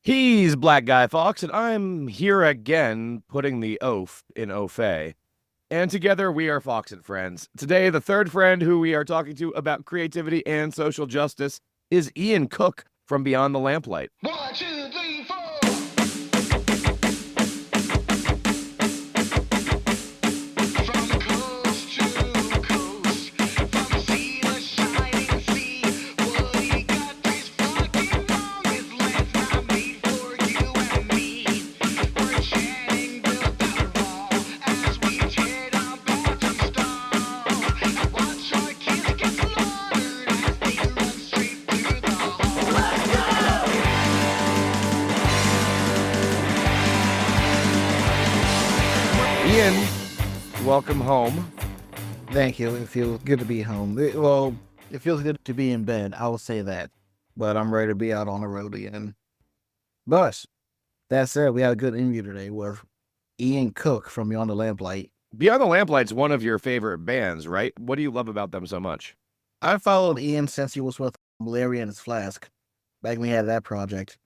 He's Black Guy Fawkes, and I'm here again putting the oaf in Ofe. And together we are Fawkes and Friends. Today, the third friend who we are talking to about creativity and social justice is Ian Cook from Beyond the Lamplight. 1, 2, 3, 4. From coast to coast, from sea to shining sea, what he got is fucking wrong. His land's not made for you and me. We're chatting built that wall as we tear down bottom stall. And watch our kids get slaughtered as they run straight through the hall. Let's go! Ian, welcome home. Thank you. It feels good to be home. It feels good to be in bed. I will say that. But I'm ready to be out on the road again. But that said, we had a good interview today with Ian Cook from Beyond the Lamplight. Beyond the Lamplight is one of your favorite bands, right? What do you love about them so much? I followed Ian since he was with Larry and his Flask, back when we had that project.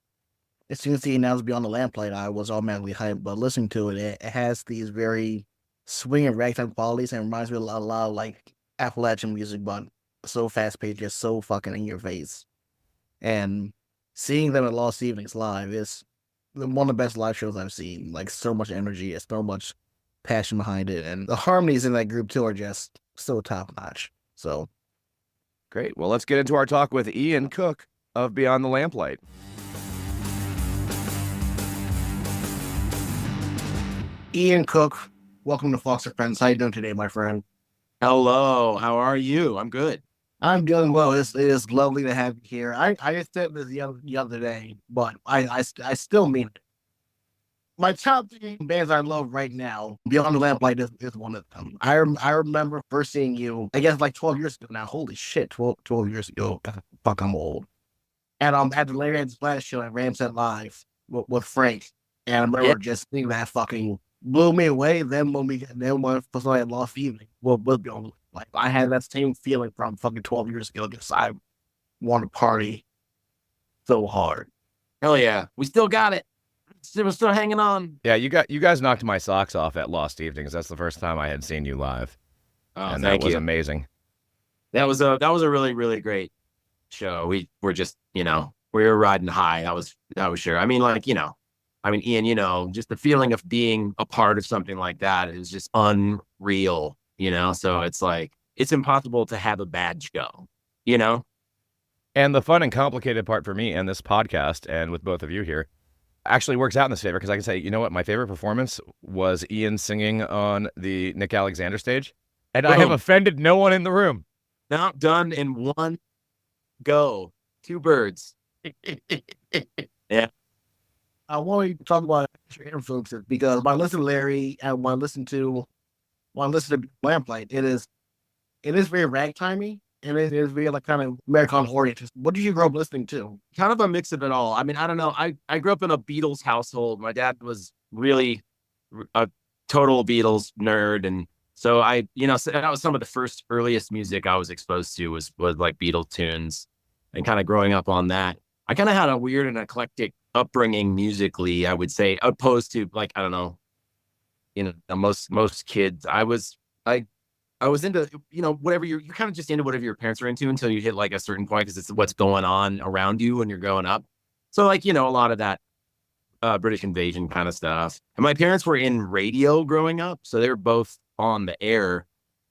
As soon as he announced Beyond the Lamplight, I was automatically hyped. But listening to it, it has these very swinging ragtime qualities and reminds me a lot of like Appalachian music, but so fast paced, just so fucking in your face. And seeing them at Lost Evenings live is one of the best live shows I've seen. Like, so much energy, so much passion behind it, and the harmonies in that group too are just so top notch. So Great. Well, let's get into our talk with Ian Cook of Beyond the Lamplight. Ian Cook, welcome to Fawkes and Friends. How you doing today, my friend? Hello, how are you? I'm good. I'm doing well. It is lovely to have you here. I just said this the other day, but I still mean it. My top three bands I love right now, Beyond the Lamplight is one of them. I remember first seeing you, I guess like 12 years ago now. Holy shit, 12 years ago. God, fuck, I'm old. And at the Larry and Splash show at Ramset Live with Frank. And I remember just seeing that fucking blew me away. Then when for something at Lost Evening, we'll be on. Like, I had that same feeling from fucking 12 years ago. Just I want to party so hard. Hell yeah. We still got it. We're still hanging on. Yeah, you guys knocked my socks off at Lost Evenings. That's the first time I had seen you live. Oh, and thank that was you. amazing. That was a really, really great show. We were just, we were riding high. That was sure. I mean, Ian, just the feeling of being a part of something like that is just unreal, So it's like, it's impossible to have a bad show, And the fun and complicated part for me and this podcast, and with both of you here, actually works out in this favor, because I can say, you know what, my favorite performance was Ian singing on the Nick Alexander stage, and I have Boom. offended no one in the room. Now done in one go. 2 birds. Yeah. I want to talk about your influences because when I listen to Larry and when I listen to Lamplight, it is very ragtimey and it is very like kind of Americana oriented. What did you grow up listening to? Kind of a mix of it all. I mean, I don't know. I grew up in a Beatles household. My dad was really a total Beatles nerd. And so so that was some of the first earliest music I was exposed to was like Beatles tunes, and kind of growing up on that. I kind of had a weird and eclectic upbringing musically, I would say, opposed to like, I don't know, most kids. I was into, whatever you're kind of just into whatever your parents are into until you hit like a certain point, because it's what's going on around you when you're growing up. So like, a lot of that British Invasion kind of stuff. And my parents were in radio growing up, so they were both on the air.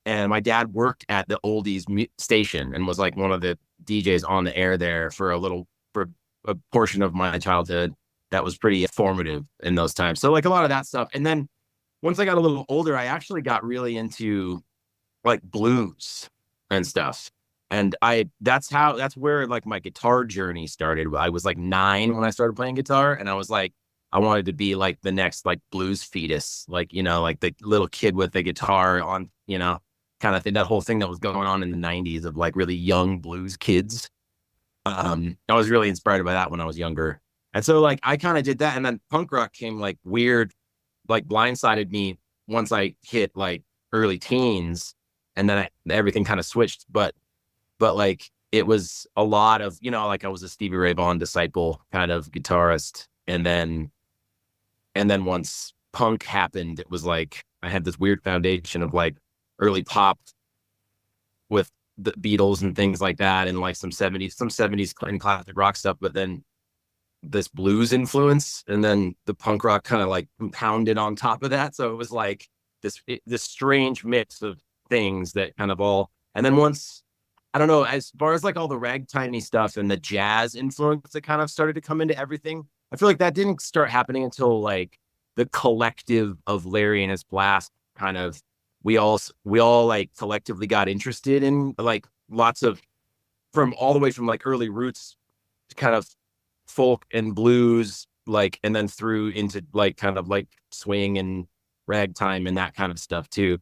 And my dad worked at the oldies station and was like one of the DJs on the air there for a portion of my childhood. That was pretty formative in those times. So like a lot of that stuff. And then once I got a little older, I actually got really into like blues and stuff. And that's where like my guitar journey started. I was like 9 when I started playing guitar, and I was like, I wanted to be like the next like blues fetus, like, like the little kid with the guitar on, kind of thing, that whole thing that was going on in the 90s of like really young blues kids. I was really inspired by that when I was younger. And so like I kind of did that, and then punk rock came like weird, like blindsided me once I hit like early teens, and then everything kind of switched. But like it was a lot of, like I was a Stevie Ray Vaughan disciple kind of guitarist, And then once punk happened, it was like I had this weird foundation of like early pop with the Beatles and things like that, and like some 70s and classic rock stuff, but then this blues influence, and then the punk rock kind of like compounded on top of that. So it was like this strange mix of things that kind of all. And then once, I don't know, as far as like all the ragtimey stuff and the jazz influence that kind of started to come into everything, I feel like that didn't start happening until like the collective of Larry and his Blast kind of, we all like collectively got interested in like lots of, from all the way from like early roots to kind of folk and blues, like, and then through into like kind of like swing and ragtime and that kind of stuff too.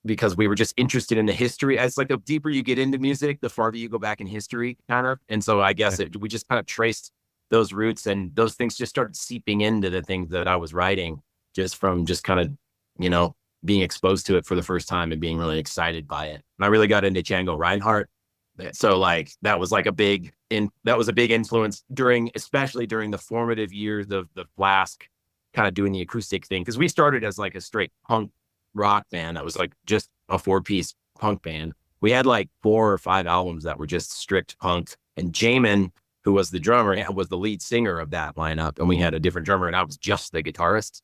Because we were just interested in the history. As like the deeper you get into music, the farther you go back in history, kind of. And so I guess we just kind of traced those roots, and those things just started seeping into the things that I was writing, just from just kind of, you know, being exposed to it for the first time and being really excited by it. And I really got into Django Reinhardt. So like that was like a big influence especially during the formative years of the Flask kind of doing the acoustic thing. Cause we started as like a straight punk rock band that was like just a 4-piece punk band. We had like 4 or 5 albums that were just strict punk, and Jamin, who was the drummer, was the lead singer of that lineup, and we had a different drummer, and I was just the guitarist.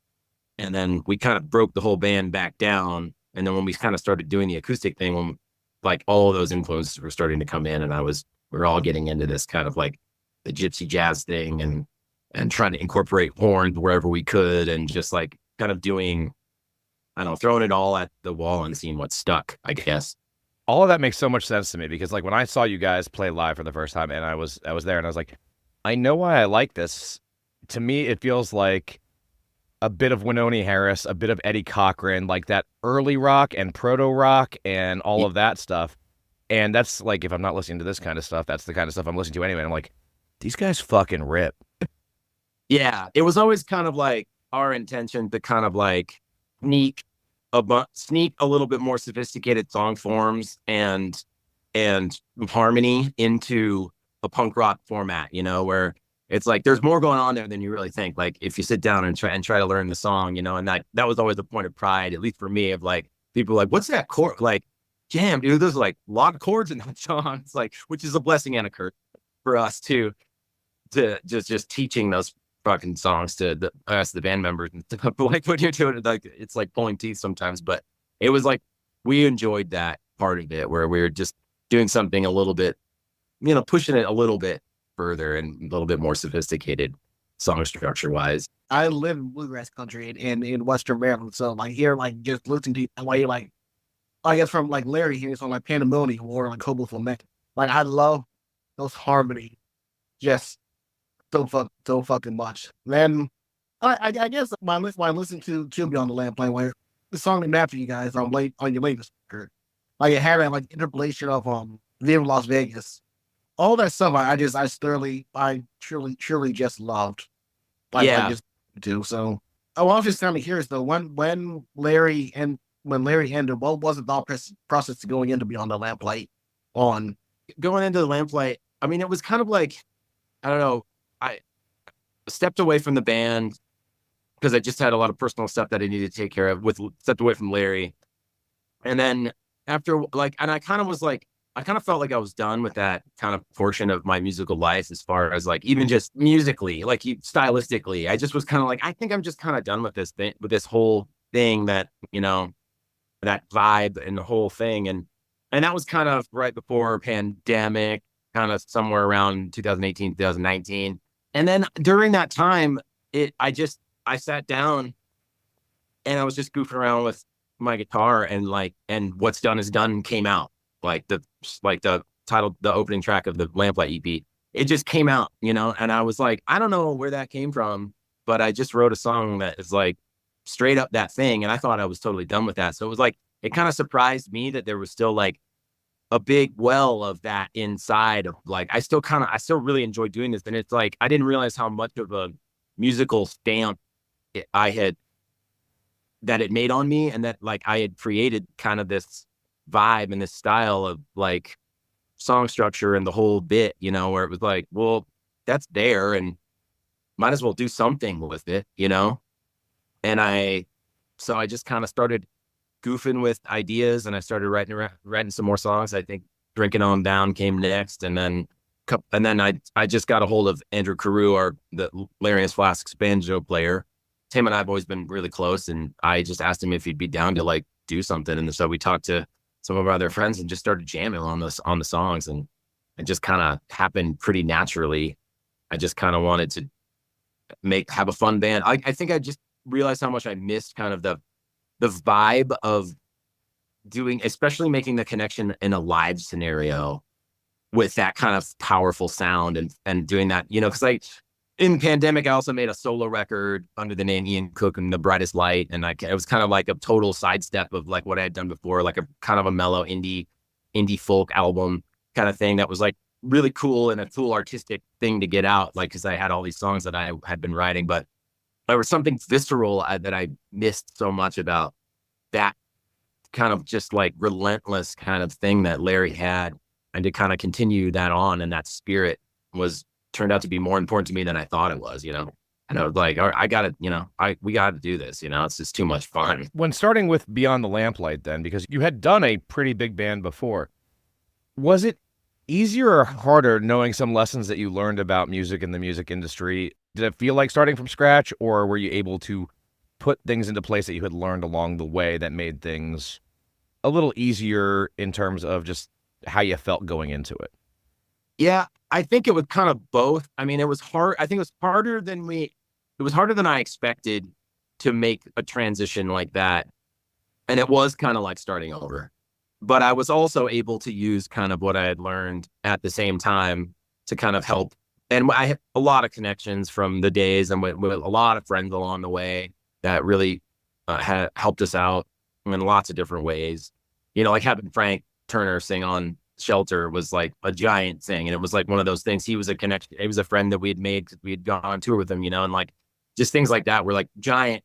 And then we kind of broke the whole band back down, and then when we kind of started doing the acoustic thing, when like all of those influences were starting to come in, and we're all getting into this kind of like the gypsy jazz thing, and trying to incorporate horns wherever we could, and just like kind of doing, I don't know, throwing it all at the wall and seeing what stuck, I guess. All of that makes so much sense to me, because like when I saw you guys play live for the first time, and I was there, and I was like, I know why I like this. To me, it feels like a bit of Wynonie Harris, a bit of Eddie Cochran, like that early rock and proto rock and all of that stuff. And that's like, if I'm not listening to this kind of stuff, that's the kind of stuff I'm listening to anyway. And I'm like, these guys fucking rip. Yeah, it was always kind of like our intention to kind of like sneak a little bit more sophisticated song forms and harmony into a punk rock format, you know, where it's like there's more going on there than you really think. Like if you sit down and try to learn the song, you know, and that was always a point of pride, at least for me, of like people like, what's that chord? Like, damn, dude, there's like a lot of chords in that song. It's like, which is a blessing and a curse for us too, to just teaching those fucking songs to us, the band members, and stuff. Like when you're doing it, like it's like pulling teeth sometimes. But it was like we enjoyed that part of it, where we were just doing something a little bit, you know, pushing it a little bit further and a little bit more sophisticated song structure wise. I live in bluegrass country in Western Maryland, so like here, like just listening to the way like I guess from like Larry here, so like Pandemonium or like Hobo Flamenco. Like I love those harmony, just so fucking much. Then I guess when I listen to Beyond the Lamplight, where the song named after you guys on your latest record, like it had that like interpolation of Viva Las Vegas, all that stuff. I truly just loved. Like, Yeah. I just do. So I was just kind of curious though, when Larry ended, what was the thought process to going into Beyond the Lamplight on? Going into the Lamplight, I mean, it was kind of like, I don't know, I stepped away from the band because I just had a lot of personal stuff that I needed to take care of, stepped away from Larry. And then after like, and I kind of felt like I was done with that kind of portion of my musical life, as far as like, even just musically, like stylistically, I just was kind of like, I think I'm just kind of done with this thing, with this whole thing, that, you know, that vibe and the whole thing. And that was kind of right before pandemic, kind of somewhere around 2018, 2019. And then during that time, I sat down and I was just goofing around with my guitar, and What's Done Is Done came out, like the title, the opening track of the Lamplight EP. It just came out, you know, and I was like, I don't know where that came from, but I just wrote a song that is like straight up that thing. And I thought I was totally done with that. So it was like, it kind of surprised me that there was still like a big well of that inside of like, I still really enjoy doing this. And it's like, I didn't realize how much of a musical stamp that it made on me, and that like I had created kind of this vibe and this style of like song structure and the whole bit, you know, where it was like, well, that's there. And might as well do something with it, And so I just kind of started goofing with ideas, and I started writing some more songs. I think Drinking On Down came next, and then I just got a hold of Andrew Carew, the Larry Flask's banjo player. Tim and I have always been really close, and I just asked him if he'd be down to like do something. And so we talked to some of our other friends and just started jamming on the songs, and it just kind of happened pretty naturally. I just kind of wanted to have a fun band. I think I just realized how much I missed kind of the vibe of doing, especially making the connection in a live scenario with that kind of powerful sound and doing that, because in pandemic, I also made a solo record under the name Ian Cook and The Brightest Light. And it was kind of like a total sidestep of like what I had done before, like a kind of a mellow indie folk album kind of thing that was like really cool and a cool artistic thing to get out, like, because I had all these songs that I had been writing, but there was something visceral that I missed so much about that kind of just like relentless kind of thing that Larry had, and to kind of continue that on, and that spirit turned out to be more important to me than I thought it was, And I was like, all right, I got to, we got to do this, it's just too much fun. When starting with Beyond the Lamplight, then, because you had done a pretty big band before, was it easier or harder knowing some lessons that you learned about music in the music industry? Did it feel like starting from scratch, or were you able to put things into place that you had learned along the way that made things a little easier in terms of just how you felt going into it? Yeah, I think it was kind of both. I mean, it was hard. I think it was harder than I expected to make a transition like that. And it was kind of like starting over. But I was also able to use kind of what I had learned at the same time to kind of help. And I have a lot of connections from the days, and with a lot of friends along the way that really had helped us out in lots of different ways. Like having Frank Turner sing on Shelter was like a giant thing. And it was like one of those things. He was a connection. He was a friend that we had made because we had gone on tour with him, and like just things like that were like giant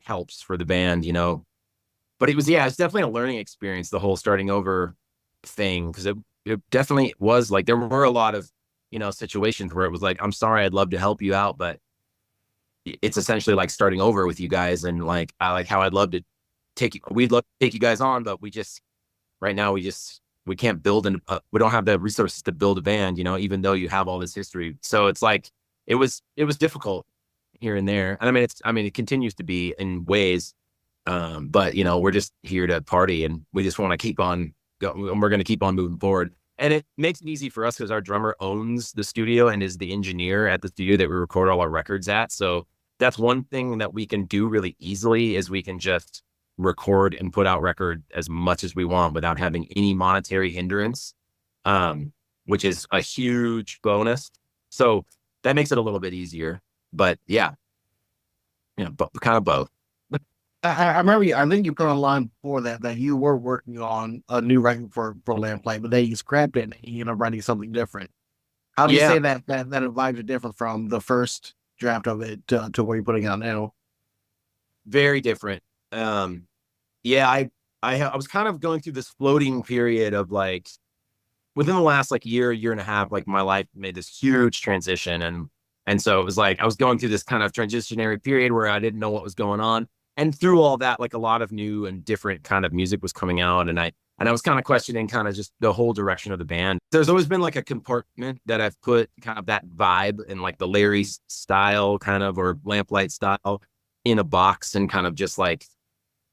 helps for the band, But it's definitely a learning experience, the whole starting over thing, because it definitely was like there were a lot of, situations where it was like, I'm sorry, I'd love to help you out, but it's essentially like starting over with you guys. And like, I like how I'd love to we'd love to take you guys on, but right now we can't build we don't have the resources to build a band, even though you have all this history. So it's like, it was difficult here and there. And it continues to be in ways. But we're just here to party, and we just want to keep on going, and we're going to keep on moving forward. And it makes it easy for us because our drummer owns the studio and is the engineer at the studio that we record all our records at. So that's one thing that we can do really easily, is we can just record and put out record as much as we want without having any monetary hindrance, which is a huge bonus. So that makes it a little bit easier. But but kind of both. I remember I think you put online before that you were working on a new record for Lamplight, but then you scrapped it and you ended up writing something different. How do you say that vibes are different from the first draft of it to where you're putting it on now? Very different. I was kind of going through this floating period of like, within the last like year and a half, like my life made this huge transition. And so it was like, I was going through this kind of transitionary period where I didn't know what was going on. And through all that, like a lot of new and different kind of music was coming out. And I was kind of questioning kind of just the whole direction of the band. There's always been like a compartment that I've put kind of that vibe and like the Larry style kind of, or Lamplight style, in a box, and kind of just like,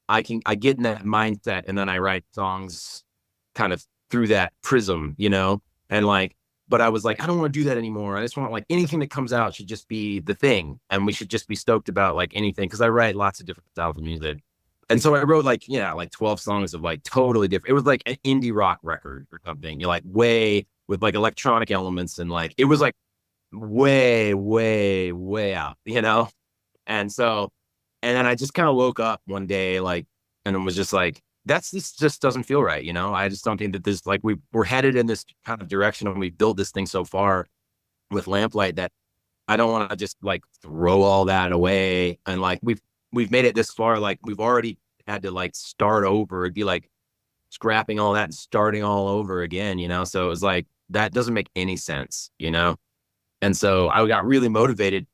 I get in that mindset, and then I write songs kind of through that prism, and like, but I was like, I don't want to do that anymore. I just want like anything that comes out should just be the thing. And we should just be stoked about like anything. Cause I write lots of different styles of music. And so I wrote like 12 songs of like totally different. It was like an indie rock record or something. You're like way with like electronic elements, and like, it was like way, way, way out, And so, and then I just kind of woke up one day, like, and it was just like, this just doesn't feel right. I just don't think that this, like, we're headed in this kind of direction, and we built this thing so far with Lamplight that I don't want to just like throw all that away. And like, we've made it this far. Like, we've already had to like start over. It'd be like scrapping all that and starting all over again, So it was like, that doesn't make any sense, And so I got really motivated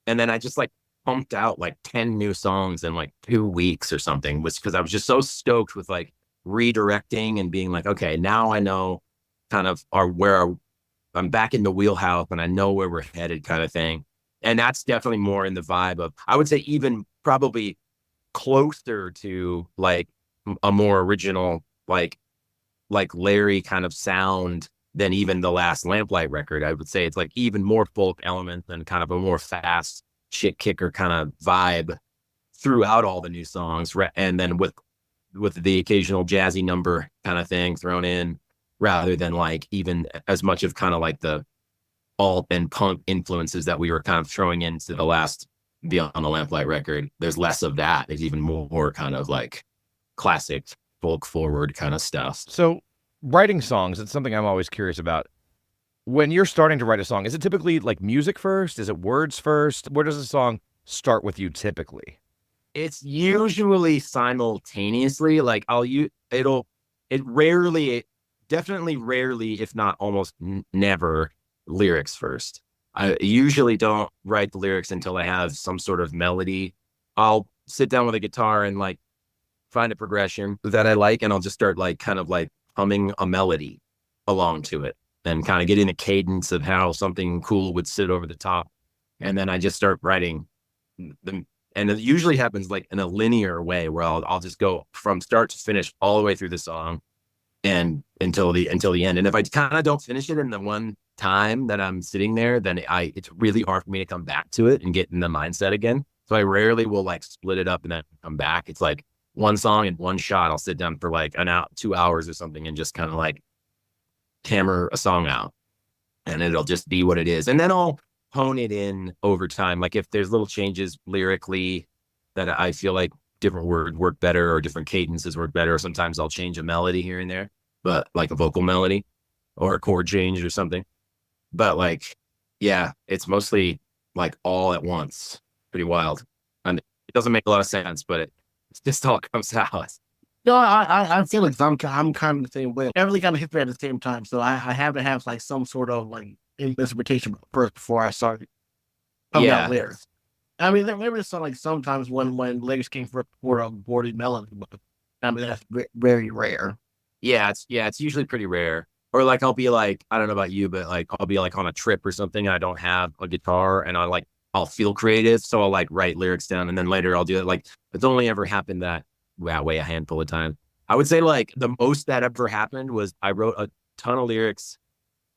And then I just like pumped out like 10 new songs in like 2 weeks or something, was because I was just so stoked with like redirecting and being like, okay, now I know kind of I'm back in the wheelhouse and I know where we're headed kind of thing. And that's definitely more in the vibe of, I would say, even probably closer to like a more original, like Larry kind of sound than even the last Lamplight record. I would say it's like even more folk elements and kind of a more fast shit kicker kind of vibe throughout all the new songs. And then with the occasional jazzy number kind of thing thrown in, rather than like even as much of kind of like the alt and punk influences that we were kind of throwing into the last Beyond the Lamplight record. There's less of that. There's even more kind of like classic folk forward kind of stuff. So writing songs, it's something I'm always curious about. When you're starting to write a song, is it typically like music first? Is it words first? Where does a song start with you typically? It's usually simultaneously. Like definitely rarely, if not almost never, lyrics first. I usually don't write the lyrics until I have some sort of melody. I'll sit down with a guitar and like find a progression that I like, and I'll just start like kind of like humming a melody along to it and kind of getting a cadence of how something cool would sit over the top. And then I just start writing them. And it usually happens like in a linear way where I'll just go from start to finish all the way through the song and until the end. And if I kind of don't finish it in the one time that I'm sitting there, then it's really hard for me to come back to it and get in the mindset again. So I rarely will like split it up and then come back. It's like one song in one shot. I'll sit down for like 2 hours or something and just kind of like hammer a song out, and it'll just be what it is. And then I'll hone it in over time. Like if there's little changes lyrically that I feel like different words work better or different cadences work better. Sometimes I'll change a melody here and there, but like a vocal melody or a chord change or something. But like, yeah, it's mostly like all at once. Pretty wild. And it doesn't make a lot of sense, but it just all comes out. No, I feel like I'm kind of the same way. Everything kind of hits me at the same time, so I have to have like some sort of like interpretation first before I start coming out lyrics. I mean, there was some like sometimes when lyrics came for a boarded melody, but I mean that's very rare. Yeah, it's usually pretty rare. Or like I'll be like, I don't know about you, but like I'll be like on a trip or something and I don't have a guitar and I'll feel creative, so I'll like write lyrics down and then later I'll do it. Like it's only ever happened that way a handful of times. I would say like the most that ever happened was I wrote a ton of lyrics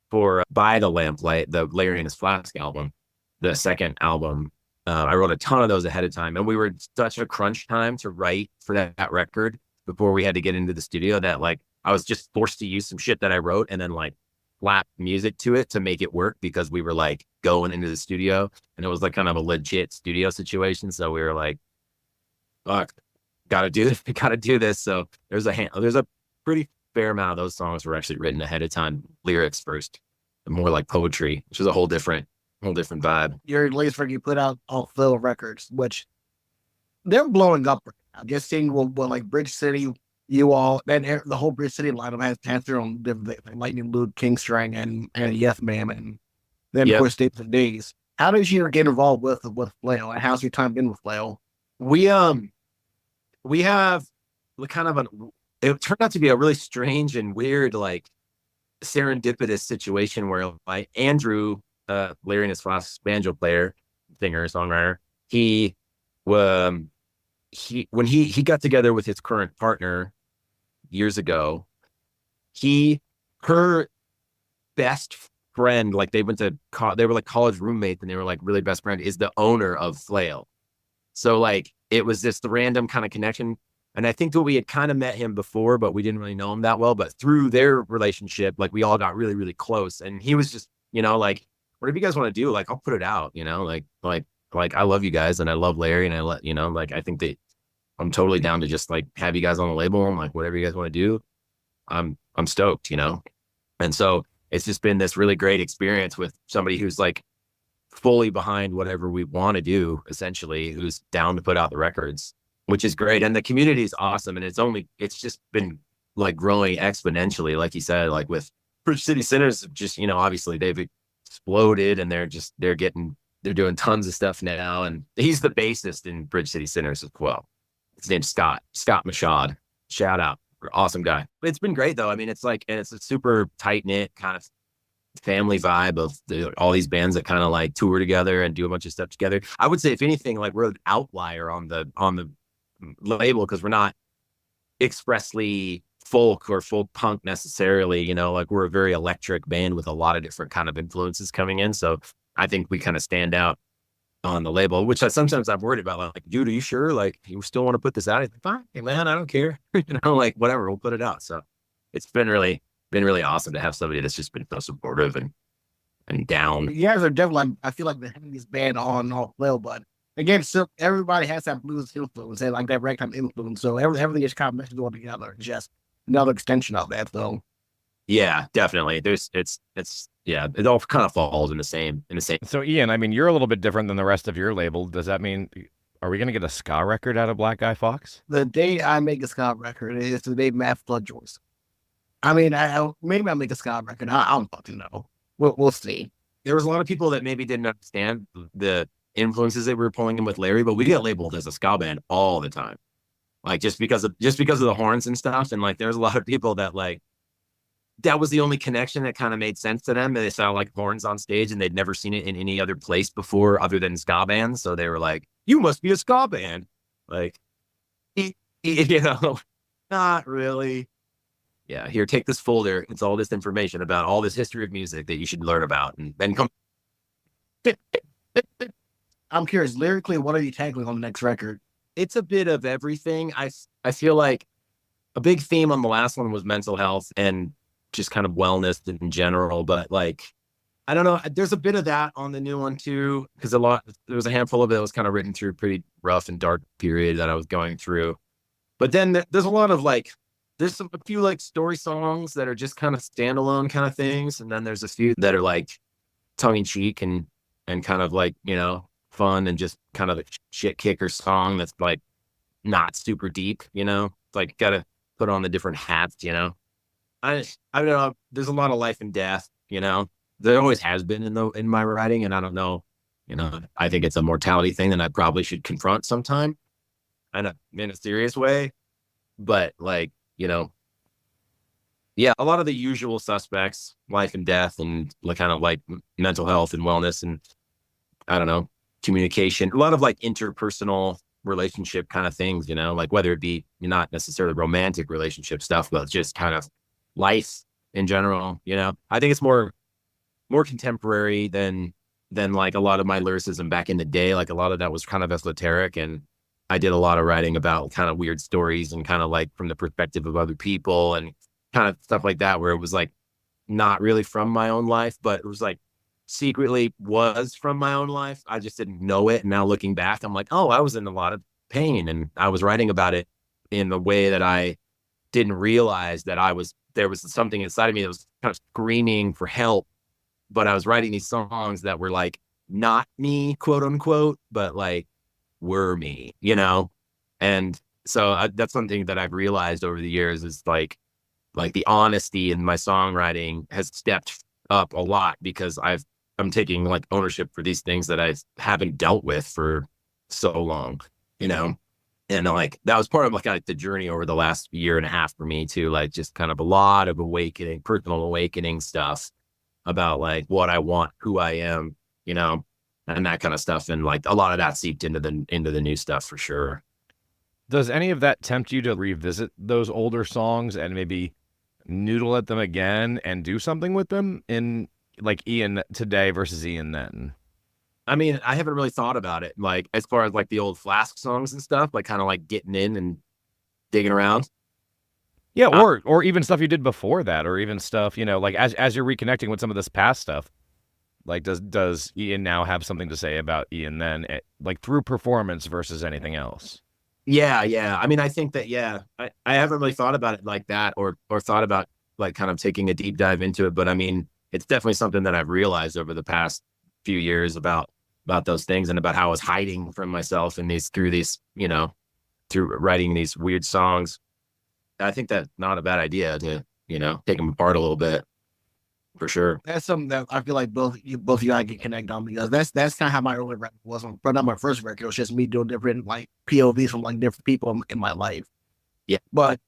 for By the Lamplight, the Larry and His Flask album, the second album. I wrote a ton of those ahead of time, and we were such a crunch time to write for that record before we had to get into the studio that like I was just forced to use some shit that I wrote and then like slap music to it to make it work, because we were like going into the studio and it was like kind of a legit studio situation. So we were like, fuck, gotta do this. So there's a pretty fair amount of those songs were actually written ahead of time, lyrics first, more like poetry, which is a whole different vibe. Your latest record you put out on Flail Records, which they're blowing up right now. Just seeing what like Bridge City, you all, and the whole Bridge City lineup has their own different things, like Lightning Loop, King String, and Yes Ma'am, and then of course Days and Days. How did you get involved with Flail, and how's your time been with Flail? We have kind of it turned out to be a really strange and weird, like serendipitous situation where like Andrew, Larry and His Flask banjo player, singer, songwriter, when he got together with his current partner years ago, her best friend, like they were like college roommates and they were like really best friend, is the owner of Flail. So like it was this random kind of connection. And I think that we had kind of met him before, but we didn't really know him that well. But through their relationship, like we all got really, really close. And he was just, like, whatever you guys want to do, like, I'll put it out, like I love you guys and I love Larry and like, I think that I'm totally down to just like have you guys on the label and like whatever you guys want to do. I'm stoked, And so it's just been this really great experience with somebody who's like fully behind whatever we want to do, essentially, who's down to put out the records, which is great. And the community is awesome. And it's just been like growing exponentially. Like you said, like with Bridge City Centers, just, obviously they've exploded and they're getting they're doing tons of stuff now. And he's the bassist in Bridge City Sinners as well. His name's Scott Machad. Shout out. Awesome guy. But it's been great though. I mean, it's like, and it's a super tight knit kind of family vibe of all these bands that kind of like tour together and do a bunch of stuff together. I would say if anything, like we're an outlier on the label because we're not expressly folk or folk punk necessarily, you know, like we're a very electric band with a lot of different kind of influences coming in. So I think we kind of stand out on the label, which sometimes I'm worried about, like, dude, are you sure? Like, you still want to put this out? He's like, fine, hey, man, I don't care. You know, like whatever, we'll put it out. So it's been really awesome to have somebody that's just been so supportive and down. You guys are definitely, I feel like the heaviest band on Flail, but again, so everybody has that blues influence and like that ragtime influence. So everything is kind of meshed all together. Just another extension of that, though. Yeah, definitely. Yeah, it all kind of falls in the same. So Ian, I mean, you're a little bit different than the rest of your label. Does that mean, are we going to get a ska record out of Black Guy Fawkes? The day I make a ska record is the day Matt Flood joins. I mean, maybe I'll make a ska record. I don't fucking know. We'll see. There was a lot of people that maybe didn't understand the influences that we were pulling in with Larry, but we get labeled as a ska band all the time. Like just because of the horns and stuff. And like, there's a lot of people that like, that was the only connection that kind of made sense to them. They saw like horns on stage and they'd never seen it in any other place before other than ska bands. So they were like, you must be a ska band. Like, you know, not really. Yeah, here, take this folder. It's all this information about all this history of music that you should learn about. And then come. I'm curious, lyrically, what are you tackling on the next record? It's a bit of everything. I feel like a big theme on the last one was mental health and just kind of wellness in general. But like, I don't know, there's a bit of that on the new one too, because there was a handful of it that was kind of written through a pretty rough and dark period that I was going through. But then there's a lot of like, there's a few like story songs that are just kind of standalone kind of things. And then there's a few that are like tongue in cheek and kind of like, you know, fun and just kind of a shit kicker song that's like not super deep, you know, it's like gotta put on the different hats, you know. I don't know. There's a lot of life and death, you know. There always has been in my writing, and I don't know, you know. I think it's a mortality thing that I probably should confront sometime, in a serious way. But like, you know, yeah, a lot of the usual suspects, life and death, and like kind of like mental health and wellness, and I don't know, communication. A lot of like interpersonal relationship kind of things, you know, like whether it be not necessarily romantic relationship stuff, but just kind of life in general, you know. I think it's more contemporary than like a lot of my lyricism back in the day. Like a lot of that was kind of esoteric, and I did a lot of writing about kind of weird stories and kind of like from the perspective of other people and kind of stuff like that, where it was like not really from my own life, but it was like secretly was from my own life. I just didn't know it. And now looking back, I'm like, oh, I was in a lot of pain, and I was writing about it in the way that I didn't realize that there was something inside of me that was kind of screaming for help. But I was writing these songs that were like not me, quote unquote, but like were me, you know? And so that's something that I've realized over the years is like the honesty in my songwriting has stepped up a lot because I'm taking like ownership for these things that I haven't dealt with for so long, you know? And like, that was part of like the journey over the last year and a half for me too, like just kind of a lot of personal awakening stuff about like what I want, who I am, you know, and that kind of stuff. And like a lot of that seeped into the new stuff for sure. Does any of that tempt you to revisit those older songs and maybe noodle at them again and do something with them in like Ian today versus Ian then? I mean, I haven't really thought about it, like as far as like the old Flask songs and stuff, like kind of like getting in and digging around. Yeah, or even stuff you did before that, or even stuff, you know, like as you're reconnecting with some of this past stuff, like does Ian now have something to say about Ian then, like through performance versus anything else? Yeah. I mean, I think that, yeah, I haven't really thought about it like that or thought about like kind of taking a deep dive into it. But I mean, it's definitely something that I've realized over the past few years about those things and about how I was hiding from myself and through writing these weird songs. I think that's not a bad idea to, you know, take them apart a little bit. for sure. That's something that I feel like both you and I can connect on, because that's kind of how my early record was. But not my first record. It was just me doing different like POVs from like different people in my life. Yeah. But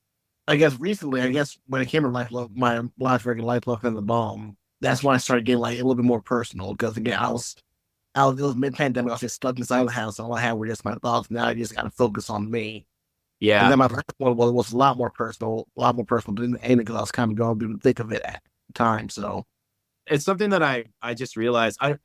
I guess recently, when it came to Life Love, my last record, Life Love and the Bomb, that's when I started getting like a little bit more personal. Because again, it was mid-pandemic. I was just stuck inside the house. All I had were just my thoughts. Now I just got to focus on me. Yeah. And then my first one was a lot more personal than anything, because I was kind of going through the thick of it at the time. So It's something that I just realized. I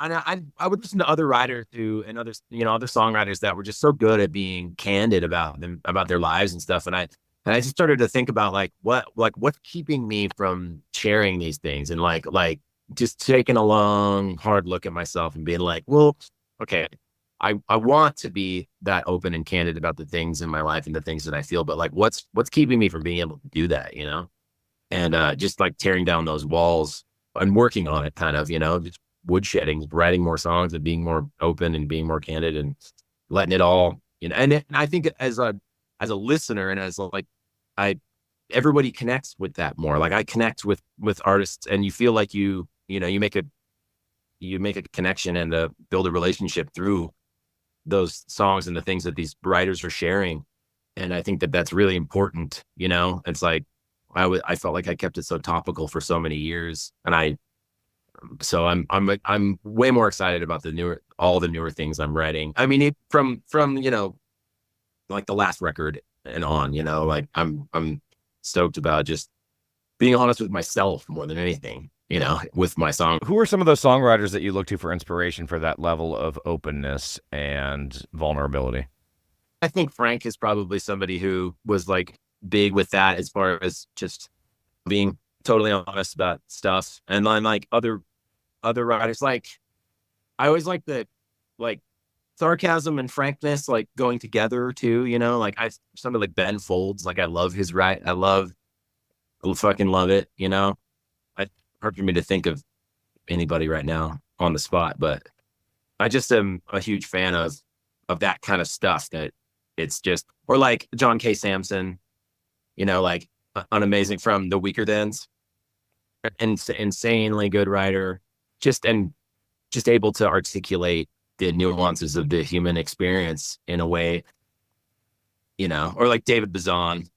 would listen to other writers and other other songwriters that were just so good at being candid about their lives and stuff. And I just started to think about what's keeping me from sharing these things, and like just taking a long hard look at myself and being like, well, okay, I want to be that open and candid about the things in my life and the things that I feel, but like what's keeping me from being able to do that, and just like tearing down those walls and working on it, kind of, just woodshedding, writing more songs and being more open and being more candid and letting it all, and I think as a listener and as like, everybody connects with that more. Like I connect with artists, and you feel like you make a connection and build a relationship through those songs and the things that these writers are sharing. And I think that that's really important. It's like, I felt like I kept it so topical for so many years, and so I'm way more excited about all the newer things I'm writing. I mean, from like the last record and on, like I'm stoked about just being honest with myself more than anything, with my song. Who are some of those songwriters that you look to for inspiration for that level of openness and vulnerability? I think Frank is probably somebody who was like big with that, as far as just being totally honest about stuff. And then like other writers, like I always like the like sarcasm and frankness like going together too, like somebody like Ben Folds, like I love his fucking love it, I hard for me to think of anybody right now on the spot, but I just am a huge fan of that kind of stuff, that it's just, or like John K. Samson, like an amazing, from the Weaker Thans, and insanely good writer, just able to articulate the nuances of the human experience in a way, or like David Bazan,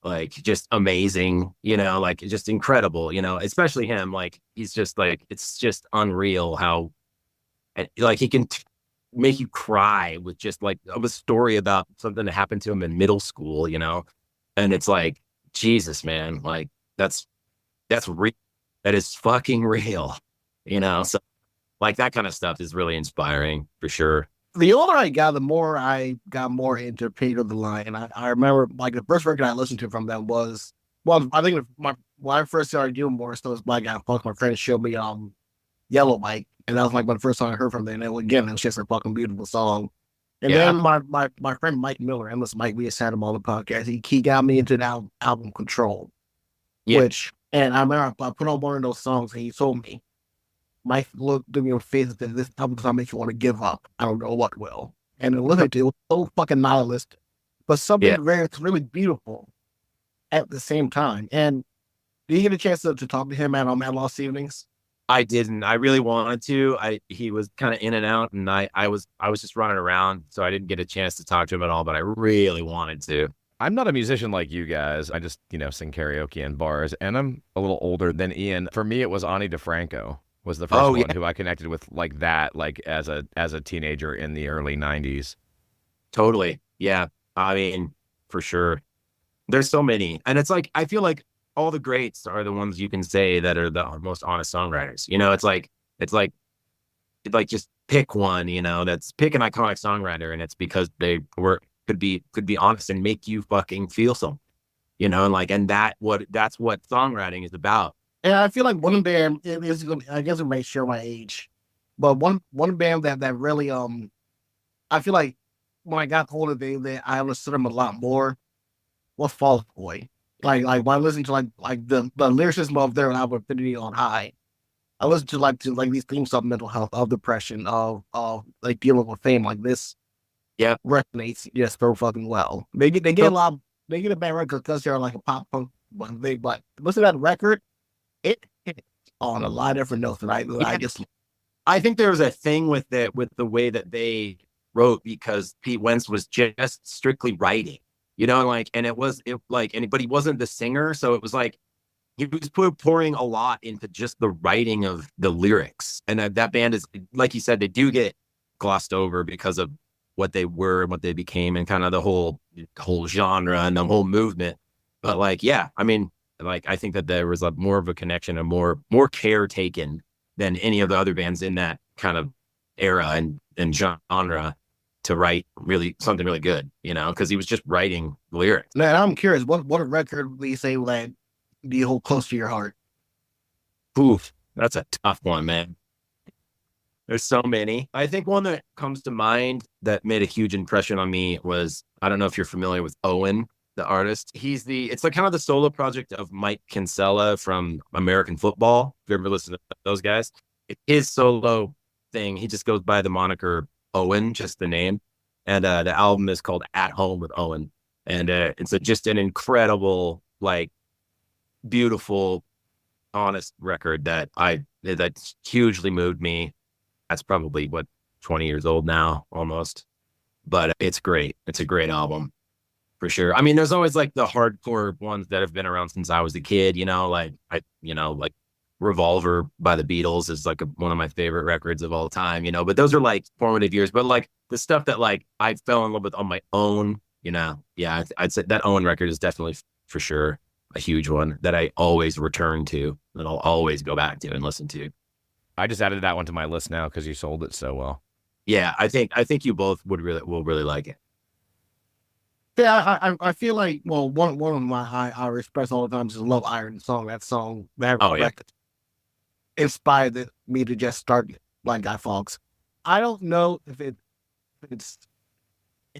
like just amazing, like just incredible, especially him, like he's just like, it's just unreal how, like he can make you cry with just like a story about something that happened to him in middle school, and it's like, Jesus, man, like that's real. That is fucking real, so like that kind of stuff is really inspiring for sure. the older I got, the more I got more into Peter the Lion. I remember like the first record I listened to from them was, well, I think when I first started doing more stuff was Black Guy Fawkes. My friend showed me Yellow Mike, and that was like the first song I heard from them. And again, it was just a fucking beautiful song. And Yeah. then my friend Mike Miller, endless Mike, we just had him on the podcast. He got me into that album Control, Yeah. and I remember I put on one of those songs, and he told me, Mike looked at me in the face and said, "This album does not make you want to give up. I don't know what will." And it looked, it was so fucking nihilistic, but something Yeah. very, it's really beautiful at the same time. And did you get a chance to talk to him at Lost Evenings? I didn't. I really wanted to. He was kind of in and out, and I was just running around, so I didn't get a chance to talk to him at all. But I really wanted to. I'm not a musician like you guys. I just, sing karaoke in bars, and I'm a little older than Ian. For me, it was Ani DeFranco was the first one who I connected with like that, like as a teenager in the early 90s. Totally. Yeah. I mean, for sure. There's so many, and it's like I feel like all the greats are the ones you can say that are the most honest songwriters. It's like just pick one. That's pick an iconic songwriter, and it's because they could be honest and make you fucking feel something. And that's what songwriting is about. And I feel like one band, I guess it may show my age, but one band that really I feel like when I got older, I understood them a lot more was Fall Out Boy. Like when I listen to like the lyricism of their album Infinity on High, I listen to like these themes of mental health, of depression, of like dealing with fame. Like this, Yeah. resonates just so fucking well. They get a bad record because they're like a pop punk, but listen to that record, it hits. on a lot of different notes, and I Yeah. just I think there was a thing with the way that they wrote, because Pete Wentz was just strictly writing, and but he wasn't the singer, so it was like he was pouring a lot into just the writing of the lyrics. And that band is, like you said, they do get glossed over because of what they were and what they became, and kind of the whole genre and the whole movement. But like, yeah, I mean, like, I think that there was more of a connection and more care taken than any of the other bands in that kind of era and genre to write really something really good, because he was just writing lyrics. now I'm curious, what record would you say like do you hold close to your heart? Oof, that's a tough one, man. There's so many. I think one that comes to mind that made a huge impression on me was, I don't know if you're familiar with Owen, the artist. It's like kind of the solo project of Mike Kinsella from American Football. If you ever listen to those guys, it's his solo thing. He just goes by the moniker Owen, just the name. And the album is called At Home with Owen. And it's just an incredible, like, beautiful, honest record that hugely moved me. That's probably 20 years old now, almost, but it's great. It's a great album for sure. I mean, there's always like the hardcore ones that have been around since I was a kid, like like Revolver by the Beatles is like one of my favorite records of all time, but those are like formative years. But like the stuff that like I fell in love with on my own, yeah, I'd say that Owen record is definitely for sure a huge one that I always return to, that I'll always go back to and listen to. I just added that one to my list now because you sold it so well. Yeah, I think you both will really like it. Yeah, I feel like, well, one of my I express all the time is Love Iron song. That song, that Oh, yeah. record inspired me to just start like Guy Fawkes. I don't know if it's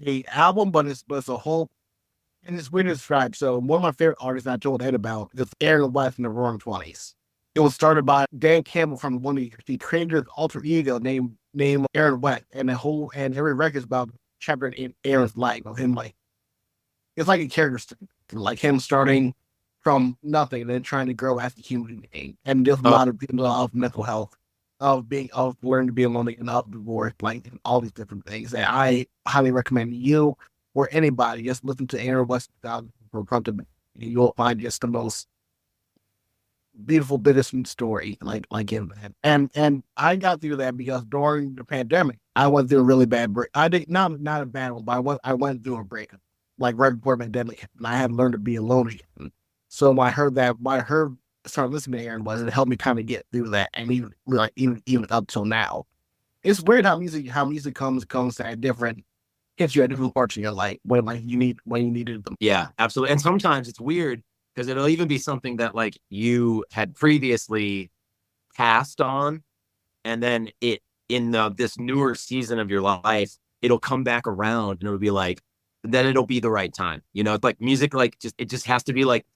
a album, but it's a whole, and it's weird to describe. So one of my favorite artists I told Ed about is Aaron West in the Roaring Twenties. It was started by Dan Campbell from one of the created an alter ego named Aaron West, and every record is about chapter in Aaron's life of him, like it's like a character study, like him starting from nothing and then trying to grow as a human being. And there's a lot of people of mental health, of learning to be alone and of divorce, like and all these different things. And I highly recommend you or anybody just listen to Aaron West from front to back. You'll find just the most beautiful bittersweet story like him. And I got through that because during the pandemic I went through a really bad break. I did not a bad one, but I went through a breakup like right before my pandemic, and I had to learn to be alone again. So when I started listening to Aaron West, it helped me kind of get through that, and even up till now. It's weird how music comes at different hits you at different parts of your life when you needed them. Yeah, absolutely. And sometimes it's weird because it'll even be something that like you had previously passed on, and then this newer season of your life, it'll come back around and it'll be like, then it'll be the right time. It's like music, like it just has to be like,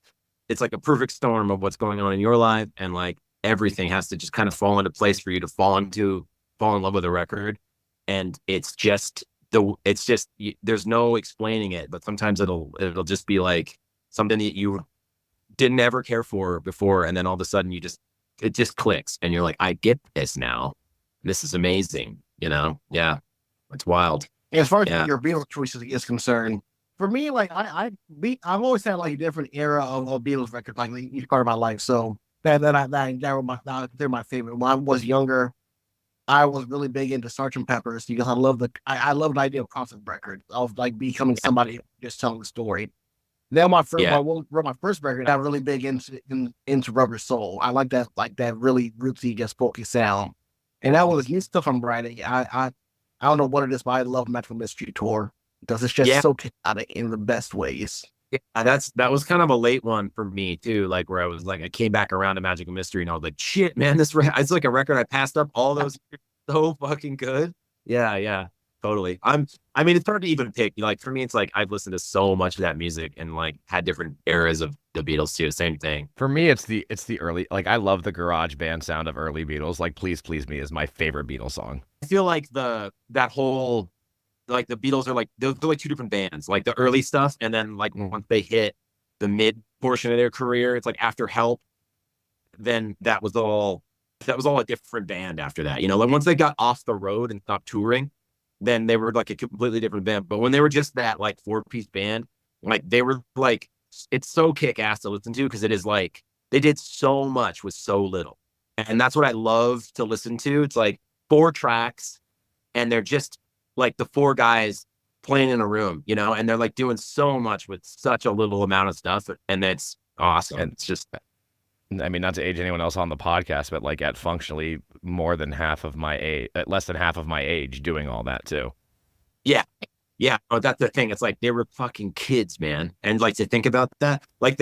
it's like a perfect storm of what's going on in your life, and like everything has to just kind of fall into place for you to fall in love with a record. And there's no explaining it, but sometimes it'll just be like something that you didn't ever care for before, and then all of a sudden it just clicks, and you're like, I get this now. This is amazing. Yeah, it's wild. As far as Yeah. your Beatles choices is concerned, for me, like I've always had like a different era of Beatles records, like each part of my life. So they're my favorite. When I was younger, I was really big into Sgt. Pepper's because I love I love the idea of concept record of like becoming somebody just telling the story. Then my first record, I got really big into Rubber Soul. I like that really rootsy, just folky sound, and that was new stuff I'm writing. I don't know what it is, but I love Magical Mystery Tour because it's just so chaotic in the best ways. Yeah, that was kind of a late one for me too. Like where I was like, I came back around to Magical Mystery, and I was like, shit, man, it's like a record I passed up all those years. So fucking good. Yeah, totally. I mean, it's hard to even pick. Like for me, it's like I've listened to so much of that music and like had different eras of the Beatles too. Same thing. For me, it's the early, like I love the garage band sound of early Beatles. Like Please Please Me is my favorite Beatles song. I feel like that whole, like the Beatles are like they're like two different bands, like the early stuff, and then like once they hit the mid portion of their career, it's like after Help, then that was all a different band after that. You know, like once they got off the road and stopped touring, then they were like a completely different band. But when they were just that like 4-piece band, like they were like, it's so kick ass to listen to because it is like they did so much with so little. And that's what I love to listen to. It's like 4 tracks and they're just like the 4 guys playing in a room, you know, and they're like doing so much with such a little amount of stuff. And it's awesome. And it's just, I mean, not to age anyone else on the podcast, but like at functionally more than half of my age, at less than half of my age doing all that too. yeah. Yeah. Oh, that's the thing. It's like they were fucking kids, man. And like to think about that, like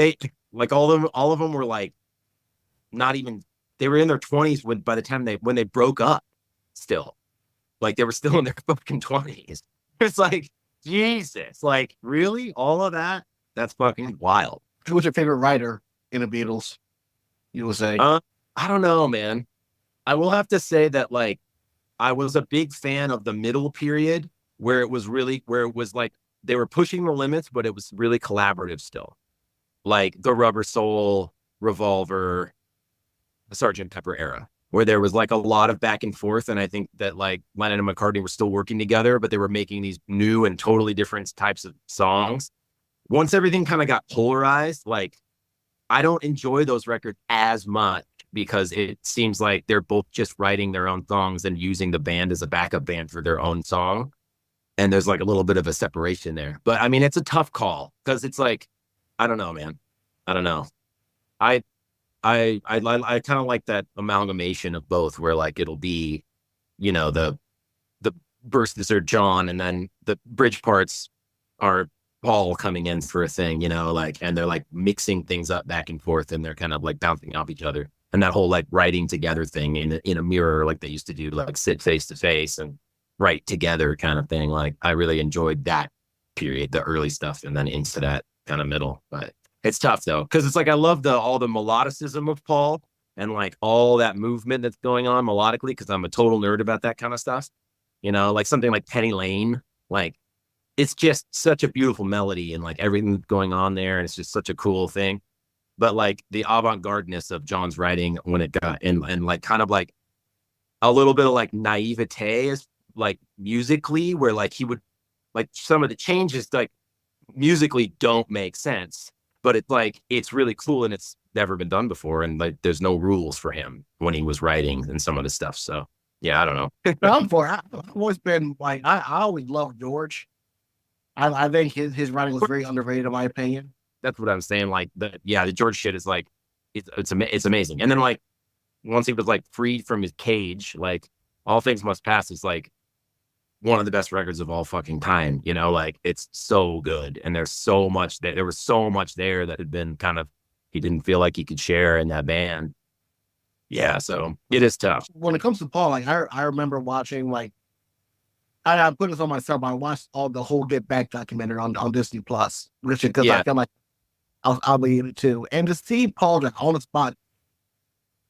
like all of them were like not even, they were in their 20s by the time when they broke up still. Like they were still in their fucking 20s. It's like, Jesus, like really? All of that? That's fucking wild. Who was your favorite writer in the Beatles? You would say. I don't know, man. I will have to say that like I was a big fan of the middle period where it was like they were pushing the limits, but it was really collaborative still. Like the Rubber Soul, Revolver, the Sgt. Pepper era, where there was like a lot of back and forth. And I think that like Lennon and McCartney were still working together, but they were making these new and totally different types of songs. Once everything kind of got polarized, like I don't enjoy those records as much because it seems like they're both just writing their own songs and using the band as a backup band for their own song. And there's like a little bit of a separation there. But I mean, it's a tough call because it's like, I don't know, man. I don't know. I kind of like that amalgamation of both where like it'll be, you know, the verses are John and then the bridge parts are Paul coming in for a thing, you know, like, and they're like mixing things up back and forth and they're kind of like bouncing off each other. And that whole like writing together thing in a mirror, like they used to do, like sit face to face and write together kind of thing. Like I really enjoyed that period, the early stuff, and then into that kind of middle. But it's tough though, because it's like I love all the melodicism of Paul and like all that movement that's going on melodically, because I'm a total nerd about that kind of stuff. You know, like something like Penny Lane, like it's just such a beautiful melody and like everything going on there, and it's just such a cool thing. But like the avant-gardeness of John's writing when it got and like kind of like a little bit of like naivete is like musically, where like he would like some of the changes like musically don't make sense, but it's like it's really cool and it's never been done before, and like there's no rules for him when he was writing and some of the stuff. So yeah, I don't know. I've always been like I always loved George. I think his writing was very underrated in my opinion. That's what I'm saying. Like the George shit is like it's amazing. And then like once he was like freed from his cage, like All Things Must Pass is like one of the best records of all fucking time. You know, like it's so good, and there's so much that there was so much there that had been kind of he didn't feel like he could share in that band. Yeah, so it is tough. When it comes to Paul, like I remember watching like I put this on myself. I watched the whole Get Back documentary on Disney Plus, which because I feel like I'll be in it too. And to see Paul just on the spot,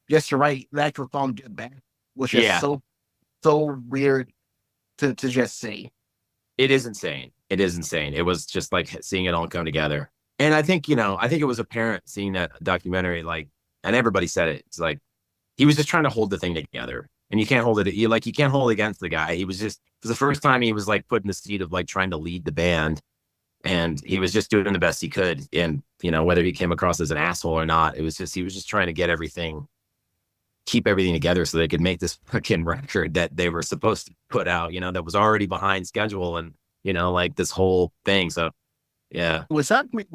just to write the actual song Get Back, was just so weird to just see. It is insane. It is insane. It was just like seeing it all come together. And I think, you know, it was apparent seeing that documentary, like, and everybody said it. It's like, he was just trying to hold the thing together, and you can't hold it. You can't hold it against the guy. He was just, for the first time, he was like put in the seat of like trying to lead the band, and he was just doing the best he could. And, you know, whether he came across as an asshole or not, he was just trying to keep everything together so they could make this fucking record that they were supposed to put out, you know, that was already behind schedule, and, you know, like this whole thing. So yeah. What shocked me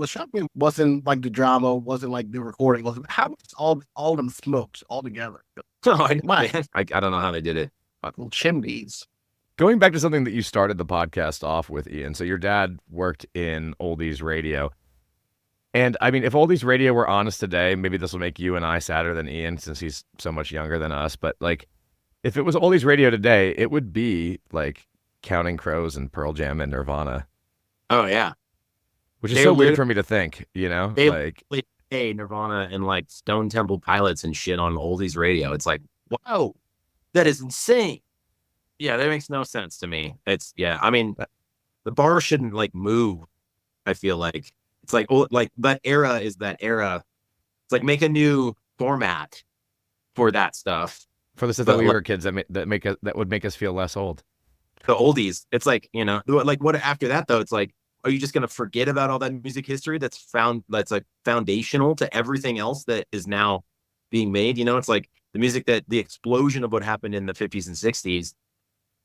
wasn't like the drama, wasn't like the recording, was how much all of them smoked all together. I don't know how they did it. Little chimneys. Going back to something that you started the podcast off with, Ian. So your dad worked in oldies radio. And I mean, if oldies radio were honest today, maybe this will make you and I sadder than Ian since he's so much younger than us. But like, if it was oldies radio today, it would be like Counting Crows and Pearl Jam and Nirvana. Oh yeah. Which is so weird for me to think, you know? They like play Nirvana and like Stone Temple Pilots and shit on oldies radio. It's like, wow, that is insane. Yeah, that makes no sense to me. It's I mean, the bar shouldn't like move. I feel like it's like, oh, like that era is that era. It's like make a new format for that stuff. For the stuff But that we like- were kids that would make us feel less old. The oldies. It's like, like what after that though? It's like, are you just gonna forget about all that music history that's like foundational to everything else that is now being made? It's like the music that the explosion of what happened in the 50s and 60s.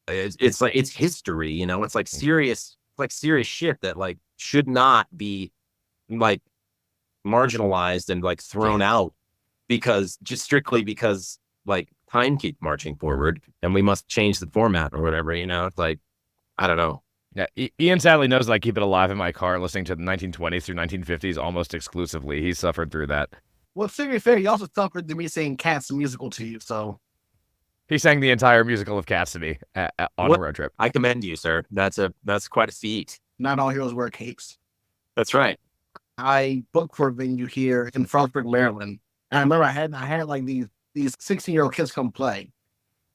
It's like it's history, it's like serious shit that like should not be like marginalized and like thrown out strictly because like time keeps marching forward and we must change the format or whatever, it's like, I don't know. Yeah, Ian sadly knows that I keep it alive in my car listening to the 1920s through 1950s almost exclusively. He suffered through that. Well, to be fair, he also suffered to me saying Cats the musical to you, so. He sang the entire musical of Cats to me on What? a road trip. I commend you, sir. That's quite a feat. Not all heroes wear capes. That's right. I booked for a venue here in Frostburg, Maryland. And I remember I had like these 16-year-old kids come play.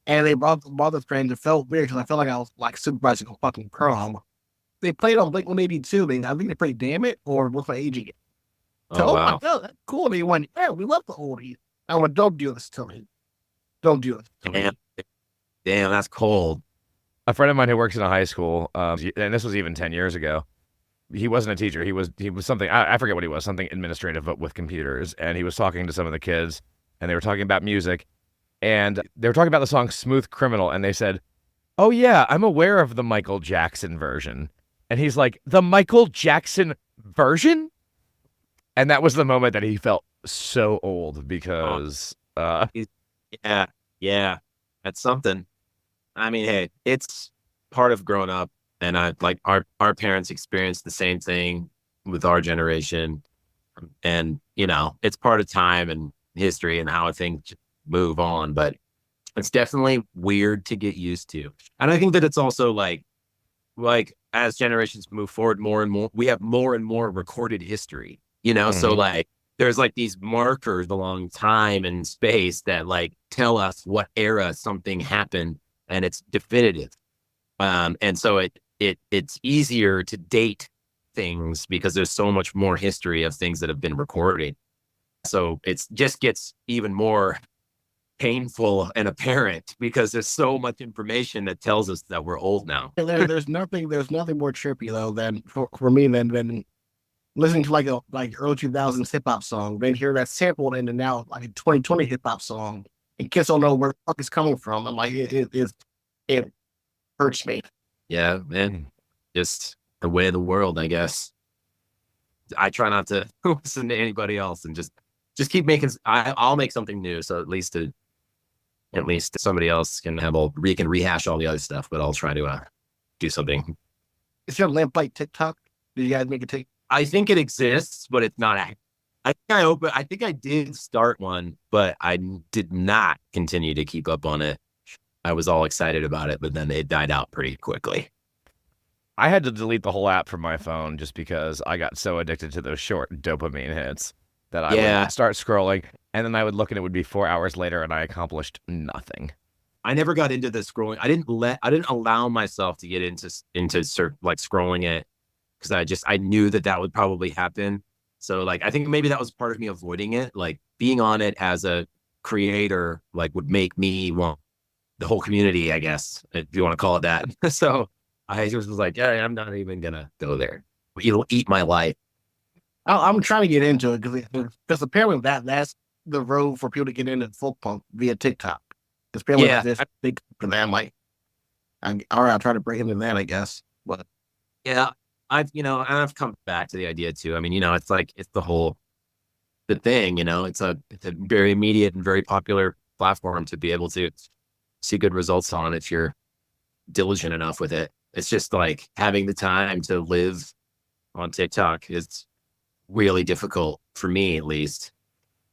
And they brought the friends. It felt weird because I felt like I was like supervising a fucking prom. They played on Blink-182. I think they played Damn It or What's My Age Again. So, Oh, oh my wow. God, that's cool. And they went, yeah, we love the oldies. I went, don't do this to me. Don't do this to me. Damn, that's cold. A friend of mine who works in a high school, and this was even 10 years ago. He wasn't a teacher. He was something, I forget what he was, something administrative, but with computers. And he was talking to some of the kids, and they were talking about music. And they were talking about the song Smooth Criminal, and they said, oh yeah, I'm aware of the Michael Jackson version. And he's like, the Michael Jackson version? And that was the moment that he felt so old because Yeah, that's something. I mean, hey, it's part of growing up, and I like our parents experienced the same thing with our generation, and it's part of time and history and how things move on. But it's definitely weird to get used to, and I think that it's also like as generations move forward, more and more we have more and more recorded history. So like there's like these markers along time and space that like tell us what era something happened, and it's definitive. And so it's easier to date things because there's so much more history of things that have been recorded. So it's just gets even more painful and apparent because there's so much information that tells us that we're old now. There's nothing more trippy though than for me than listening to like early 2000s hip hop song, then hear that sampled into now like a 2020 hip hop song, and kids don't know where the fuck it's coming from. I'm like, it hurts me. Yeah, man. Just the way of the world, I guess. I try not to listen to anybody else and just keep making. I'll make something new, so at least somebody else can rehash all the other stuff. But I'll try to do something. Is your Lamplight TikTok? Did you guys make a TikTok? I think it exists, but it's not active. I think I did start one, but I did not continue to keep up on it. I was all excited about it, but then it died out pretty quickly. I had to delete the whole app from my phone just because I got so addicted to those short dopamine hits that I would start scrolling, and then I would look and it would be 4 hours later and I accomplished nothing. I never got into the scrolling. I didn't allow myself to get into like scrolling it because I knew that would probably happen. So like, I think maybe that was part of me avoiding it. Like being on it as a creator, like would make me want the whole community, I guess, if you want to call it that. So I just was like, yeah, I'm not even going to go there. It'll eat my life. I'm trying to get into it because apparently that's the road for people to get into folk punk via TikTok. Because apparently that's big for them. Like, all right, I'll try to break into that, I guess. But yeah, I've come back to the idea too. I mean, it's like, it's the thing, it's a very immediate and very popular platform to be able to see good results on if you're diligent enough with it. It's just like having the time to live on TikTok is really difficult for me, at least.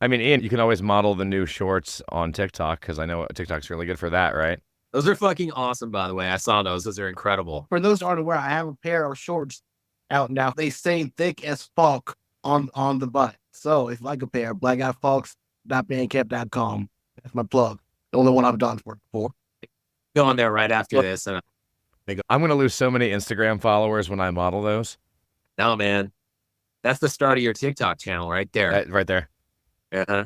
I mean, Ian, you can always model the new shorts on TikTok because I know TikTok's really good for that, right? Those are fucking awesome, by the way. I saw those. Those are incredible. for those who aren't aware, I have a pair of shorts out now. They say thick as fuck on the butt. So if you like a pair, blackguyfawkes.bandcamp.com. That's my plug. The only one I've done for it before. Go on there right after this. And I'm going to lose so many Instagram followers when I model those. no, man, that's the start of your TikTok channel right there. Right there. Uh-huh.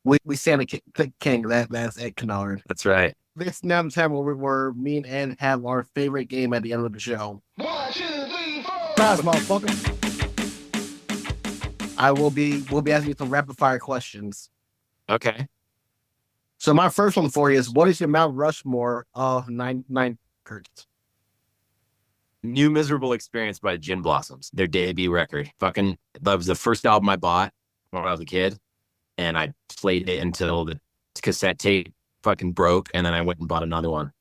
We Santa King. That's Ed Kennard. That's right. This now the time where me and Ed have our favorite game at the end of the show. 1, 2, 3, 4. Guys, motherfucker. We'll be asking you some rapid fire questions. Okay. So my first one for you is, what is your Mount Rushmore of nine records? New Miserable Experience by Gin Blossoms, their debut record. Fucking, that was the first album I bought when I was a kid, and I played it until the cassette tape fucking broke, and then I went and bought another one.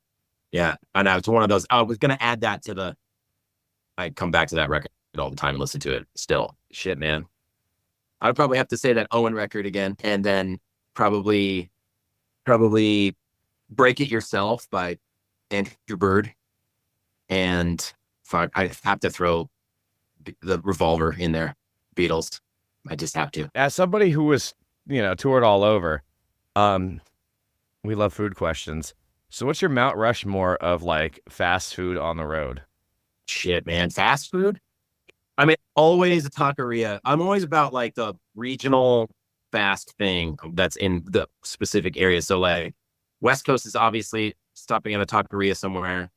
Yeah, and it's one of those. I was gonna add that to the. I come back to that record all the time and listen to it. Still, shit, man. I'd probably have to say that Owen record again, and then probably Break It Yourself by Andrew Bird, and fuck, I have to throw the Revolver in there. Beatles. I just have to. As somebody who was, toured all over, we love food questions. So what's your Mount Rushmore of like fast food on the road? Shit, man. Fast food? I mean, always a taqueria. I'm always about like the regional fast thing that's in the specific area. So like West Coast is obviously stopping at a taqueria somewhere.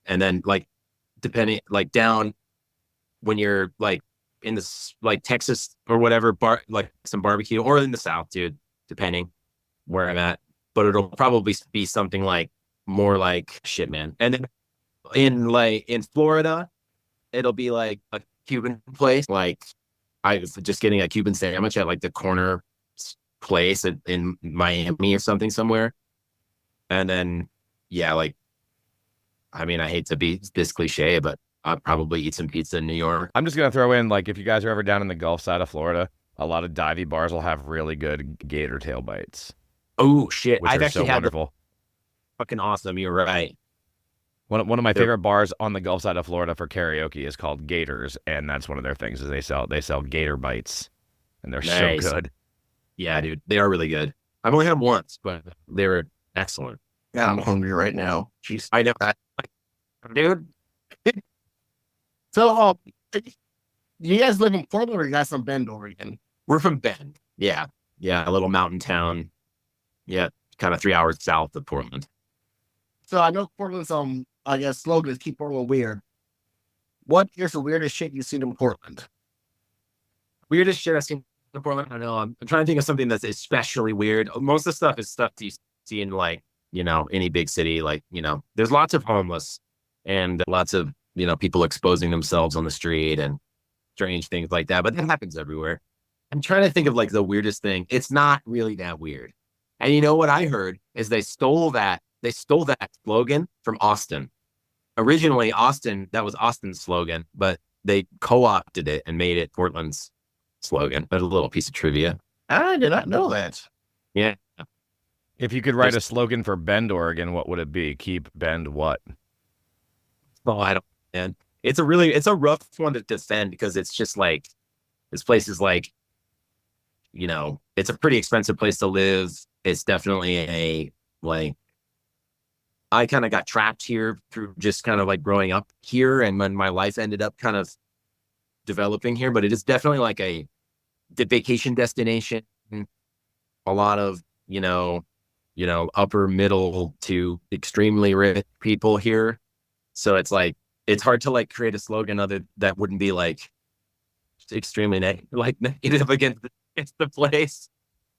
And then like depending like down when you're like in this like Texas or whatever, like some barbecue, or in the South, dude, depending where I'm at. But it'll probably be something like more like shit, man. And then in Florida, it'll be like a Cuban place. Like I was just getting a Cuban sandwich at like the corner place in Miami or something somewhere. And then, yeah, like, I mean, I hate to be this cliche, but I'll probably eat some pizza in New York. I'm just going to throw in, like, if you guys are ever down in the Gulf side of Florida, a lot of divey bars will have really good gator tail bites. Oh, shit. Which I've are actually so had wonderful. Fucking awesome. You're right. One of my favorite bars on the Gulf side of Florida for karaoke is called Gators, and that's one of their things is they sell gator bites, and they're Nice. so good. Yeah, dude. They are really good. I've only had them once, but they were excellent. Yeah, I'm hungry right now. Jeez. I know. Dude. So, you guys live in Portland, or you guys from Bend, Oregon? We're from Bend. Yeah. Yeah. A little mountain town. Yeah. Kind of 3 hours south of Portland. So I know Portland's I guess slogan is keep Portland weird. What is the weirdest shit you've seen in Portland? Weirdest shit I've seen in Portland? I don't know. I'm trying to think of something that's especially weird. Most of the stuff is stuff you see in like, any big city. Like, there's lots of homeless and lots of, people exposing themselves on the street and strange things like that. But that happens everywhere. I'm trying to think of like the weirdest thing. It's not really that weird. And you know what I heard is they stole that slogan from Austin. Originally, that was Austin's slogan, but they co-opted it and made it Portland's slogan. But a little piece of trivia. I did not know that. Yeah. If you could write a slogan for Bend, Oregon, what would it be? Keep Bend what? Oh, I don't, man. It's a rough one to defend because it's just like, this place is like, it's a pretty expensive place to live. It's definitely I kind of got trapped here through just kind of like growing up here, and when my life ended up kind of developing here, but it is definitely like the vacation destination. A lot of, upper middle to extremely rich people here. So it's like, it's hard to like create a slogan that wouldn't be like extremely negative against the place.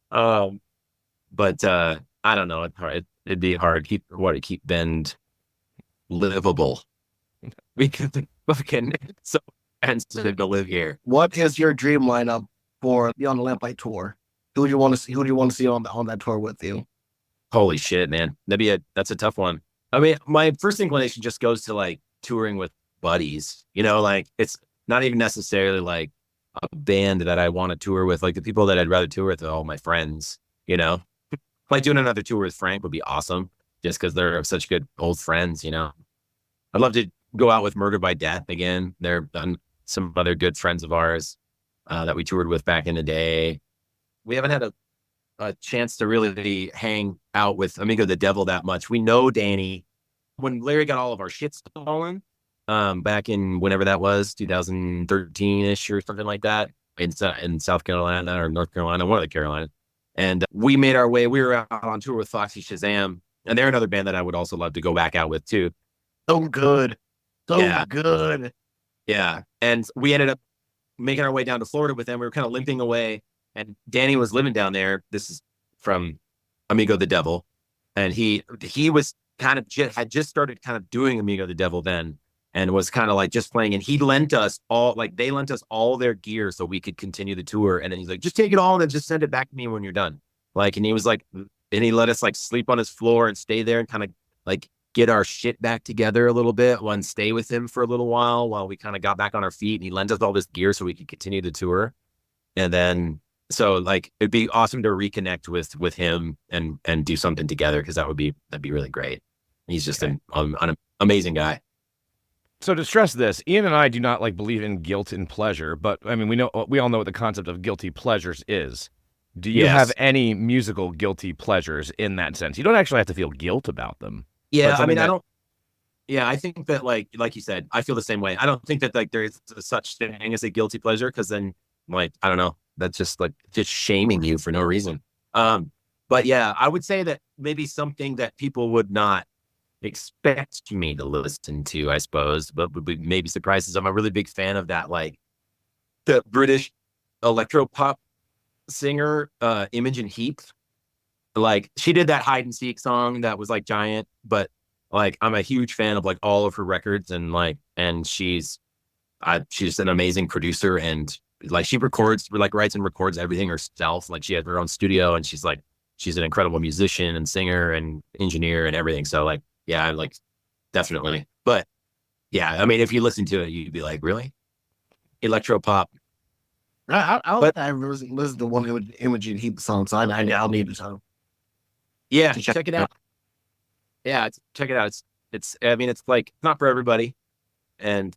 But I don't know. It's hard. It'd be hard to keep Bend livable because fucking so expensive to live here. What is your dream lineup for Beyond the Lamplight tour? Who do you want to see? Who do you want to see on that tour with you? Holy shit, man! That's a tough one. I mean, my first inclination just goes to like touring with buddies. Like it's not even necessarily like a band that I want to tour with. Like the people that I'd rather tour with are all my friends. Like doing another tour with Frank would be awesome, just because they're such good old friends. I'd love to go out with Murder by Death again. They're some other good friends of ours that we toured with back in the day. We haven't had a chance to really hang out with Amigo the Devil that much. We know Danny when Larry got all of our shit stolen back in whenever that was, 2013-ish or something like that in South Carolina or North Carolina, one of the Carolinas. And we made our way. We were out on tour with Foxy Shazam, and they're another band that I would also love to go back out with too. So good. So Yeah. good. Yeah. And we ended up making our way down to Florida with them. We were kind of limping away, and Danny was living down there. This is from Amigo the Devil. And he was kind of had just started kind of doing Amigo the Devil then, and was kind of like just playing. And he lent us all, like they lent us all their gear so we could continue the tour. And then he's like, just take it all and then just send it back to me when you're done. Like, and he was like, and he let us like sleep on his floor and stay there and kind of like get our shit back together a little bit and stay with him for a little while we kind of got back on our feet. And he lent us all this gear so we could continue the tour. And then, so like, it'd be awesome to reconnect with him and do something together. Cause that'd be really great. He's just an amazing guy. So to stress this, Ian and I do not like believe in guilt and pleasure, but I mean, we all know what the concept of guilty pleasures is. Do you have any musical guilty pleasures in that sense? You don't actually have to feel guilt about them. Yeah. I mean, I think that like you said, I feel the same way. I don't think that like there is such thing as a guilty pleasure. Cause then like, I don't know, that's just like just shaming you for no reason. But yeah, I would say that maybe something that people would not expect me to listen to, I suppose, but would be maybe surprises. I'm a really big fan of that, like the British electro pop singer, Imogen Heap. Like she did that hide and seek song that was like giant, but like I'm a huge fan of like all of her records, and like, and she's an amazing producer, and like she records, like writes and records everything herself. Like she has her own studio, and she's an incredible musician and singer and engineer and everything. So like, yeah, I like definitely. But yeah, I mean, if you listen to it, you'd be like, really? Electro pop. I listen to one Imogen Heap song, so I'll need to. Yeah, to check it out. Yeah, check it out. It's I mean, it's like not for everybody, and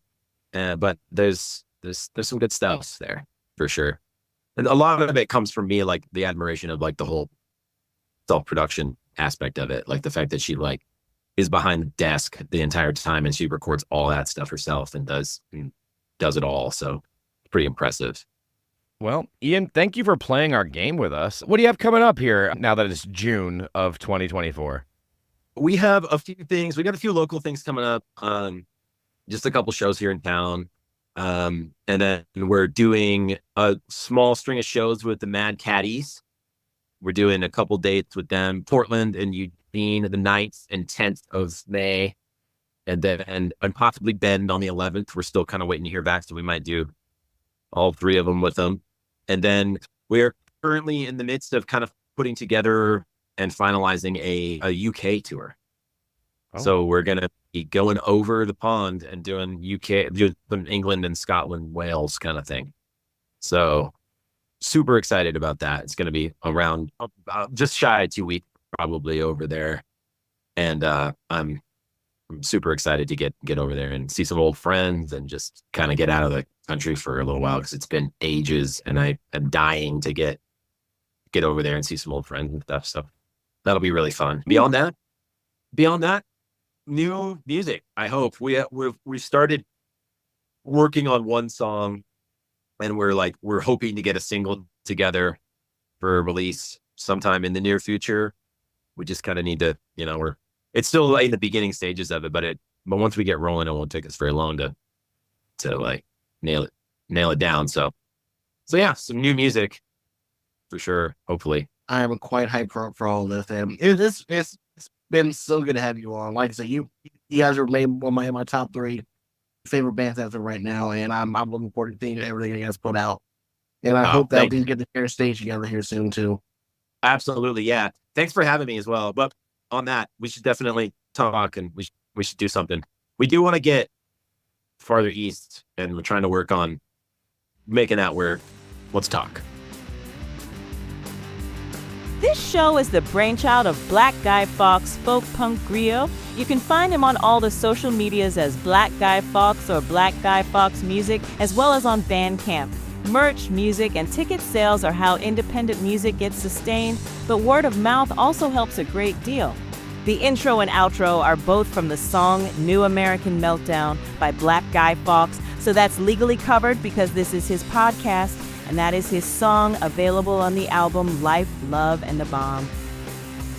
but there's some good stuff there for sure. And a lot of it comes from me, like the admiration of like the whole self-production aspect of it, like the fact that she like is behind the desk the entire time and she records all that stuff herself and does it all. So it's pretty impressive. Well, Ian, thank you for playing our game with us. What do you have coming up here now that it's June of 2024? We have a few things. We got a few local things coming up. Just a couple shows here in town. And then we're doing a small string of shows with the Mad Caddies. We're doing a couple dates with them, Portland and Eugene, the 9th and 10th of May. And then and possibly Bend on the 11th. We're still kind of waiting to hear back, so we might do all three of them with them. And then we're currently in the midst of kind of putting together and finalizing a UK tour. Oh. So we're going to be going over the pond and doing England and Scotland, Wales kind of thing. So super excited about that. It's going to be around just shy of 2 weeks probably over there. And I'm super excited to get over there and see some old friends and just kind of get out of the country for a little while, because it's been ages and I am dying to get over there and see some old friends and stuff. So that'll be really fun. Beyond that, new music. I hope we started working on one song, and we're hoping to get a single together for release sometime in the near future. We just kind of need to, it's still in the beginning stages of it, but once we get rolling, it won't take us very long to like nail it down. So yeah, some new music for sure. Hopefully. I am quite hyped for all this, and it's been so good to have you on. Like I said, you guys are made one of my top 3 favorite bands as of right now, and I'm looking forward to seeing everything you guys put out. And I hope that we can get to share stage together here soon too. Absolutely, yeah. Thanks for having me as well. But on that, we should definitely talk, and we should do something. We do want to get farther east, and we're trying to work on making that work. Let's talk. This show is the brainchild of Black Guy Fawkes folk punk griot. You can find him on all the social medias as Black Guy Fawkes or Black Guy Fawkes Music, as well as on Bandcamp. Merch, music, and ticket sales are how independent music gets sustained, but word of mouth also helps a great deal. The intro and outro are both from the song New American Meltdown by Black Guy Fawkes, so that's legally covered because this is his podcast. and that is his song available on the album Life, Love, and the Bomb.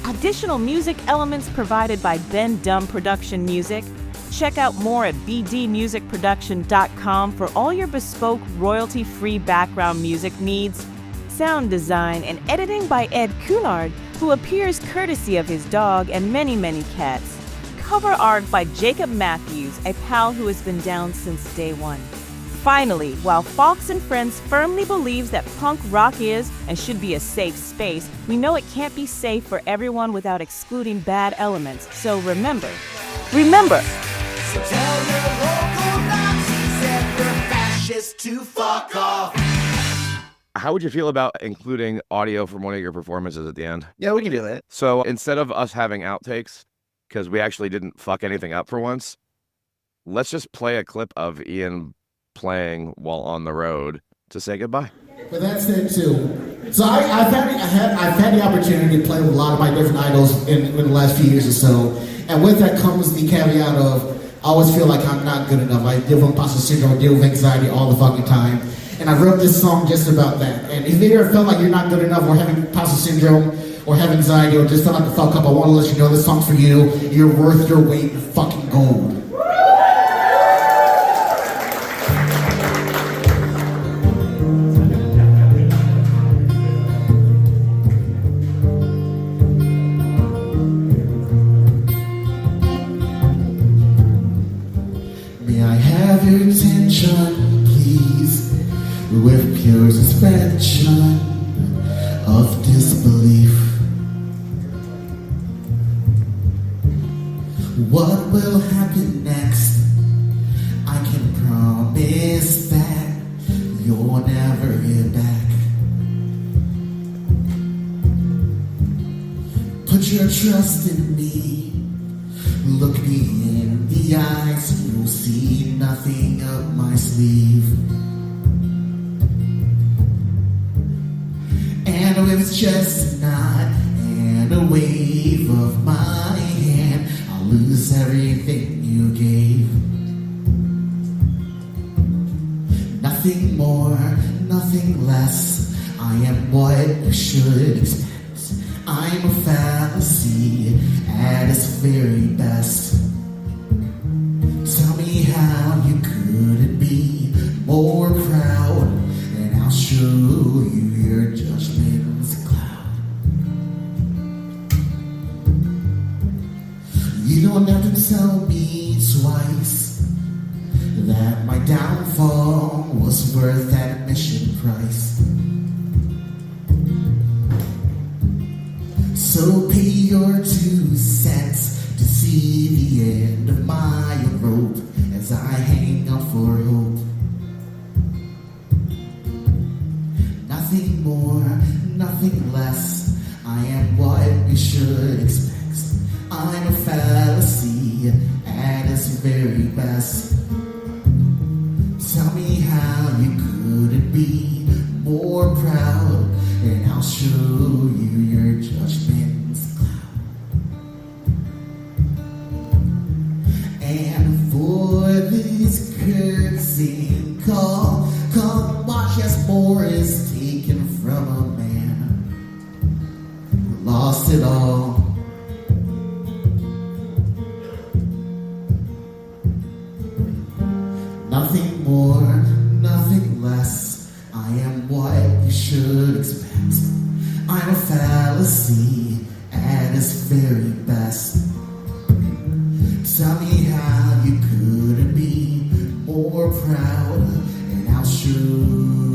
Additional music elements provided by Ben Dumb Production Music. Check out more at bdmusicproduction.com for all your bespoke, royalty-free background music needs. Sound design and editing by Ed Coulard, who appears courtesy of his dog and many, many cats. Cover art by Jacob Matthews, a pal who has been down since day one. Finally, while Fawkes and Friends firmly believes that punk rock is and should be a safe space, we know it can't be safe for everyone without excluding bad elements. So remember, So tell your local Nazis and your fascists to fuck off. How would you feel about including audio from one of your performances at the end? Yeah, we can do that. So instead of us having outtakes, because we actually didn't fuck anything up for once, let's just play a clip of Ian playing while on the road to say goodbye. But that's it too. So I've had the opportunity to play with a lot of my different idols in the last few years or so, and with that comes the caveat of I always feel like I'm not good enough. I deal with imposter syndrome, deal with anxiety all the fucking time, and I wrote this song just about that. And if you ever felt like you're not good enough, or having imposter syndrome, or have anxiety, or just feel like a fuck up, I want to let you know this song's for you. You're worth your weight in fucking gold. May I have your attention, please, with pure suspension of disbelief. What will happen next? I can promise that you'll never get back. Put your trust in me. Look me in the eyes. You'll see nothing up my sleeve. And with just a nod and a wave of my hand, I'll lose everything you gave. Nothing more, nothing less. I am what you should expect. I'm a fallacy at its very best. Tell me how you couldn't be more proud, and I'll show you your judgment's cloud. You don't have to tell me twice that my downfall was worth that admission price. So pay your 2 cents to see the end of my rope as I hang out for hope. Nothing more, nothing less. I am what you should expect. I'm a fallacy at its very best. Tell me how you couldn't be more proud, and I'll show you your judgment's cloud. And for this cursing call, come watch as more is taken from a man who lost it all. Nothing more, nothing less. I am what you should expect. I'm a fallacy at its very best. Tell me how you couldn't be more proud, and I'll show